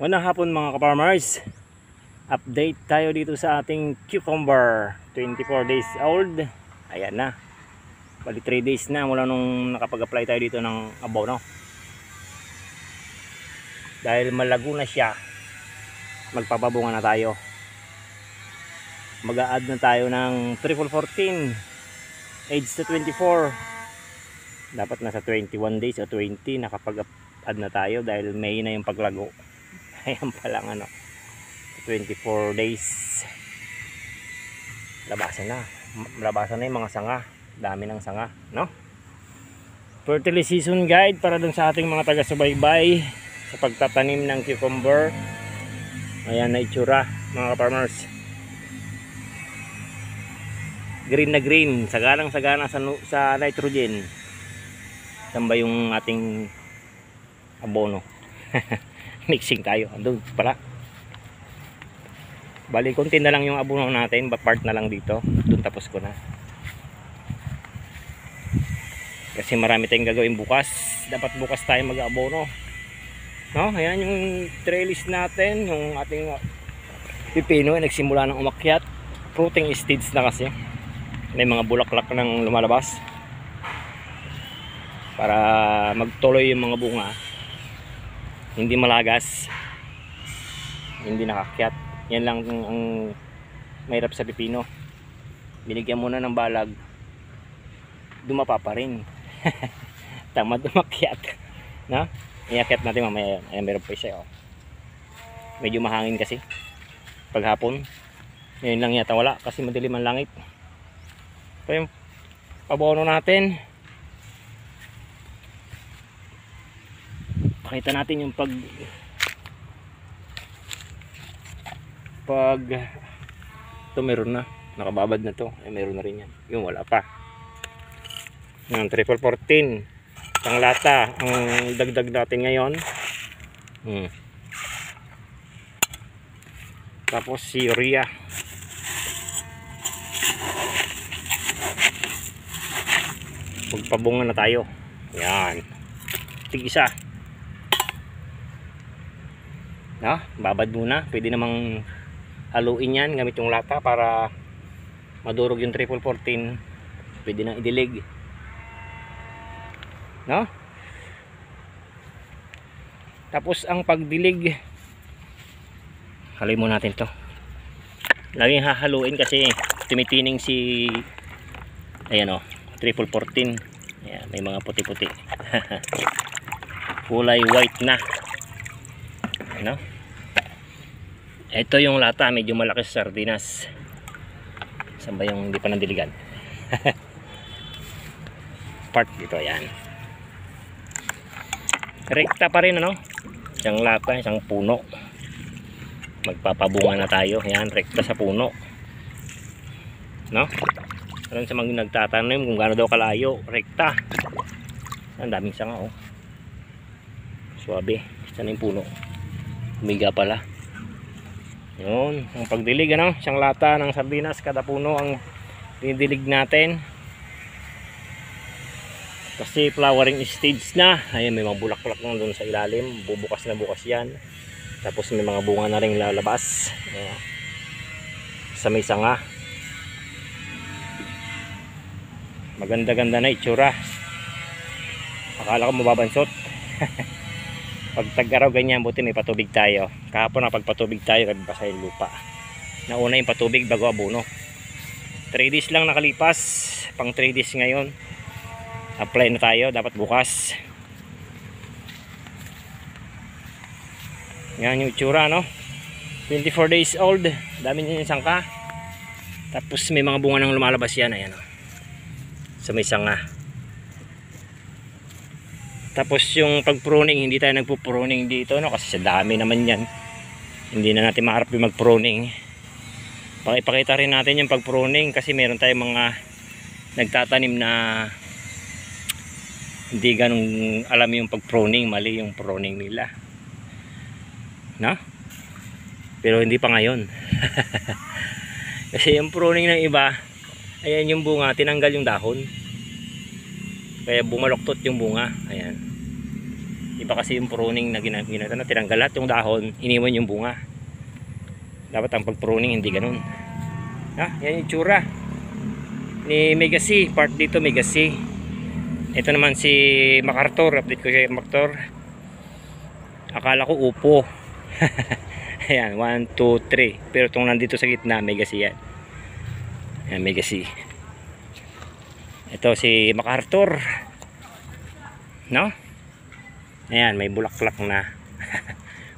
Unang hapon mga ka-farmers, update tayo dito sa ating cucumber, 24 days old. Ayan na, bali 3 days na mula nung nakapag-apply tayo dito ng abono. Dahil malago na siya, magpapabunga na tayo. Mag-a-add na tayo ng triple 14, age to 24. Dapat nasa 21 days o 20 nakapag-add na tayo dahil May na yung paglago. Ayan pa lang 24 days. Labasan na yung mga sanga. Dami ng sanga, no? Fertility season guide para dun sa ating mga taga-subaybay sa pagtatanim ng cucumber. Ayan na itsura mga farmers. Green na green, sagalang-sagana sa nitrogen. Saan ba yung ating abono? Mixing tayo, andun pala. Bali konti na lang yung abono natin, part na lang dito. Doon tapos ko na. Kasi marami tayong gagawin bukas. Dapat bukas tayo mag-abono. No, ayan yung trellis natin, yung ating pipino ay nagsimula ng umakyat. Fruiting stage na kasi. May mga bulaklak nang lumalabas. Para magtuloy yung mga bunga. Hindi malagas, hindi nakakyat. Yan lang ang mahirap sa pipino. Binigyan muna ng balag, dumapa pa rin. Tamad umakyat, no? Iakyat natin mamaya. Ayan, meron pa isa. Medyo mahangin kasi paghapon. Ngayon lang yata wala kasi madilim ang langit. So yung pabono natin, pakita natin yung pag ito meron na, nakababad na to. Ay meron na rin yan, yung wala pa. Yung triple 14 ang lata ang dagdag natin ngayon. Tapos si urea, magpabunga na tayo. Yan, tig-isa. No, babad muna. Pwede namang haluin yan gamit yung lata para madurog yung triple 14. Pwede nang idilig, no? Tapos ang pagdilig, haluin mo natin to. Laging hahaluin kasi tumitining si ayan triple 14. Ayan, may mga puti-puti. Kulay white na, no? Ito yung lata, medyo malaki sa sardinas. Saan ba yung hindi pa nandiligan? Part dito, ayan. Rekta pa rin, isang lata, isang puno. Magpapabunga na tayo. Ayan, rekta sa puno, no? Alam sa mga nagtatanim kung gaano daw kalayo, rekta. Ang daming sanga, suwabe. Saan yung puno? Umiga pala. Yun, ang pagdilig, isang lata ng sardinas kada puno ang dinidilig natin. Kasi flowering stage na. Ayan, may mga bulaklak na doon sa ilalim. Bubukas na bukas yan. Tapos may mga bunga na rin lalabas. Ayan, sa may sanga. Maganda-ganda na itsura. Akala ko mababansot. Pag tag-araw ganyan, buti may patubig tayo. Kahapon na pagpatubig tayo, basa yung lupa. Nauna yung patubig bago abono. 3 days lang nakalipas, pang 3 days ngayon. Apply na tayo, dapat bukas. Yan yung itsura, 24 days old, dami niya yung sangka. Tapos may mga bunga nang lumalabas yan, ayan, sa may sanga. Tapos yung pag-pruning, hindi tayo nagpo-pruning dito, kasi sa dami naman yan. Hindi na natin maharap yung mag-pruning. Pakipakita rin natin yung pag-pruning kasi meron tayong mga nagtatanim na hindi ganun alam yung pag-pruning, mali yung pruning nila. No? Pero hindi pa ngayon. Kasi yung pruning ng iba, ayan yung bunga, tinanggal yung dahon. Kaya bumaloktot yung bunga. Ayan. Iba kasi yung pruning na tinanggal lahat yung dahon, iniwan yung bunga. Dapat ang pag-pruning hindi ganun. Yan yung tsura ni Mega C. Part dito Mega C. Ito naman si MacArthur. Update ko kay MacArthur. Akala ko upo. Ayan, 1, 2, 3. Pero itong nandito sa gitna, Mega C yan. Ayan, Mega C. Ito si MacArthur. No? Ayan, may bulaklak na.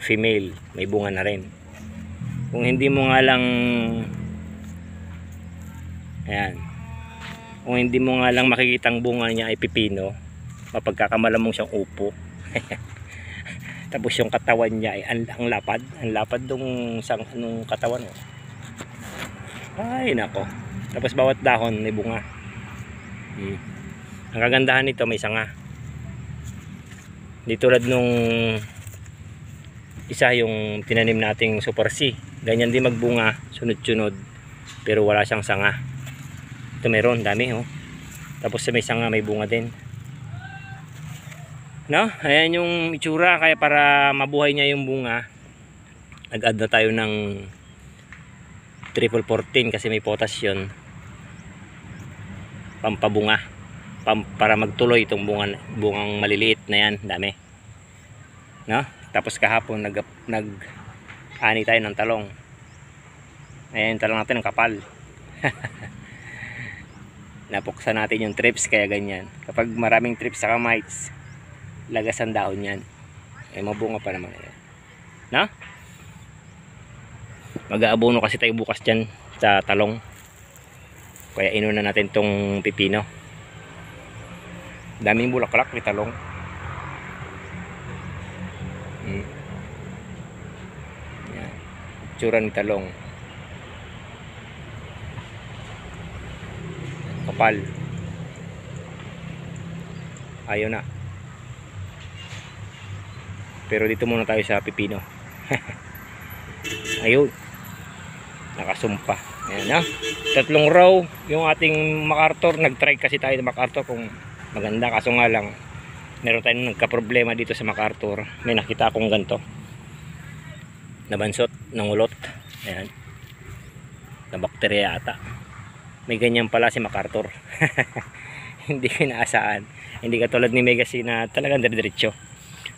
Female. May bunga na rin. Kung hindi mo nga lang ayan, kung hindi mo nga lang makikitang bunga niya ay pipino, mapagkakamala mong siyang upo. Tapos yung katawan niya ay ang lapad nung katawan mo. Ay nako. Tapos bawat dahon may bunga. Ang kagandahan nito may sanga. Di tulad nung isa yung tinanim nating Super C. Ganyan din magbunga, sunod-sunod, pero wala siyang sanga. Ito meron, dami oh. Tapos may sanga, may bunga din. No? Ayan yung itsura. Kaya para mabuhay niya yung bunga, nag-add na tayo ng triple 14 kasi may potassium, pampabunga, para magtuloy itong bungang maliliit na yan. Dami. No? Tapos kahapon nag-ani tayo ng talong. Ayan yung talong natin, ang kapal. Napuksan natin yung trips, kaya ganyan. Kapag maraming trips sa mites, lagas ang dahon yan. Mabunga pa naman yan. No? Mag-aabono kasi tayo bukas dyan sa talong. Kaya inuna natin tong pipino. Daming bulaklak ni talong. Yan. Tsura ni talong. Kapal. Ayaw na. Pero dito muna tayo sa pipino. Ayun. Nakasumpa. Ayan na. 3 row yung ating MacArthur. Nag-try kasi tayo ng MacArthur kung maganda. Kaso nga lang, meron tayong nagka-problema dito sa MacArthur. May nakita akong ganito. Nabansot, nangulot. Ayan. Na bakterya ata. May ganyan pala si MacArthur. Hindi inaasahan. Hindi katulad ni Mega C na talagang dire-diretso.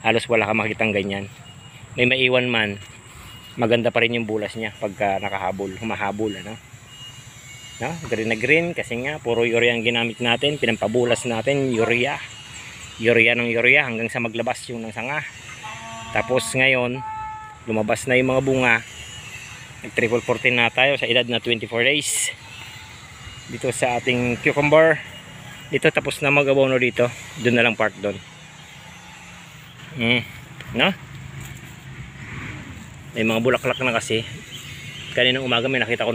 Halos wala ka makitang ganyan. May maiwan man, maganda pa rin yung bulas niya pagka nakahabol, humahabol, ano? No? Green na green kasi nga puro urea ang ginamit natin, pinampabulas natin, urea ng urea hanggang sa maglabas yung ng sanga. Tapos ngayon, lumabas na yung mga bunga. Nag triple 14 na tayo sa edad na 24 days. Dito sa ating cucumber. Dito tapos na mag-abono dito. Doon na lang part doon. No? May mga bulaklak na kasi. Kaninang umaga may nakita ko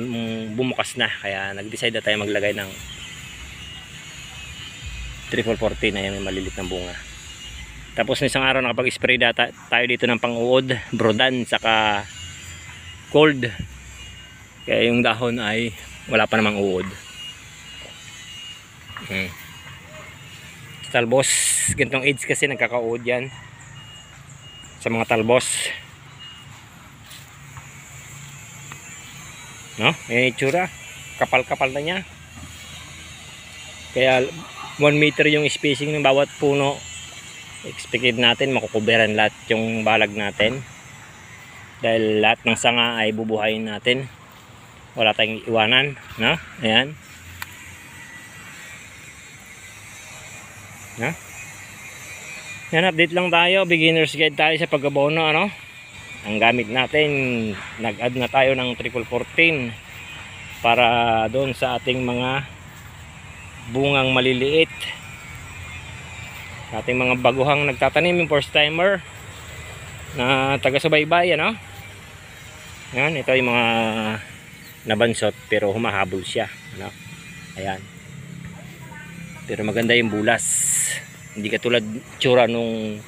bumukas na. Kaya nag-decide na tayo maglagay ng triple 14 na yan, may malilit ng bunga. Tapos isang araw nakapag-spray tayo dito ng pang-uod, brodan, saka cold. Kaya yung dahon ay wala pa namang uod. Talbos, gantong age kasi nagkaka-uod yan sa mga talbos. No? Itsura, kapal-kapal na niya. Kaya 1 meter yung spacing ng bawat puno. Expected natin makukuberan lahat yung balag natin. Dahil lahat ng sanga ay bubuhayin natin. Wala tayong iwanan, no? Ayan. No? Yan, update lang tayo, beginner's guide tayo sa pag-abono, ano? Ang gamit natin, nag-add na tayo ng triple 14 para doon sa ating mga bungang maliliit. Ating mga baguhang nagtatanim, yung first timer na taga-subaybay, ano? Yan, ito yung mga nabansot pero humahabol siya, ano? Ayan. Pero maganda yung bulas. Hindi katulad tsura nung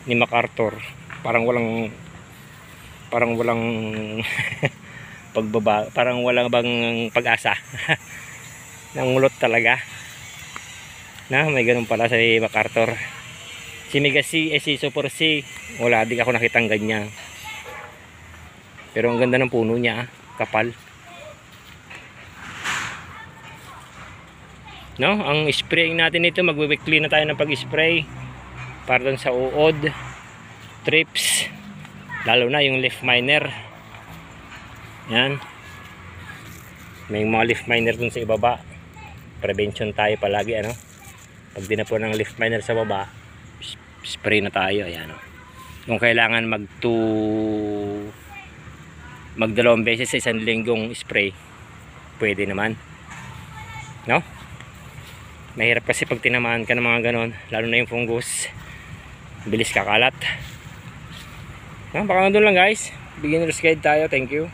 ni MacArthur. Parang walang pagbaba, parang walang bang pag-asa. Nangulot talaga. Na, may ganun pala sa MacArthur. Si Megasi, si Super C, wala din ako nakitang ganyan. Pero ang ganda ng puno niya, kapal. No, ang spraying natin nito, magwe-weekly na tayo ng pag-spray para dun sa uod, trips, lalo na yung leaf miner. Yan. May mga leaf miner dun sa ibaba. Prevention tayo palagi, ano. Pag di na po ng leaf miner sa baba, spray na tayo, ayan, no. Kung kailangan magdalawang beses sa isang linggong spray, pwede naman, no. Mahirap kasi pag tinamaan ka ng mga ganon, lalo na yung fungus, bilis kakalat. Baka doon lang guys, beginner's guide tayo. Thank you.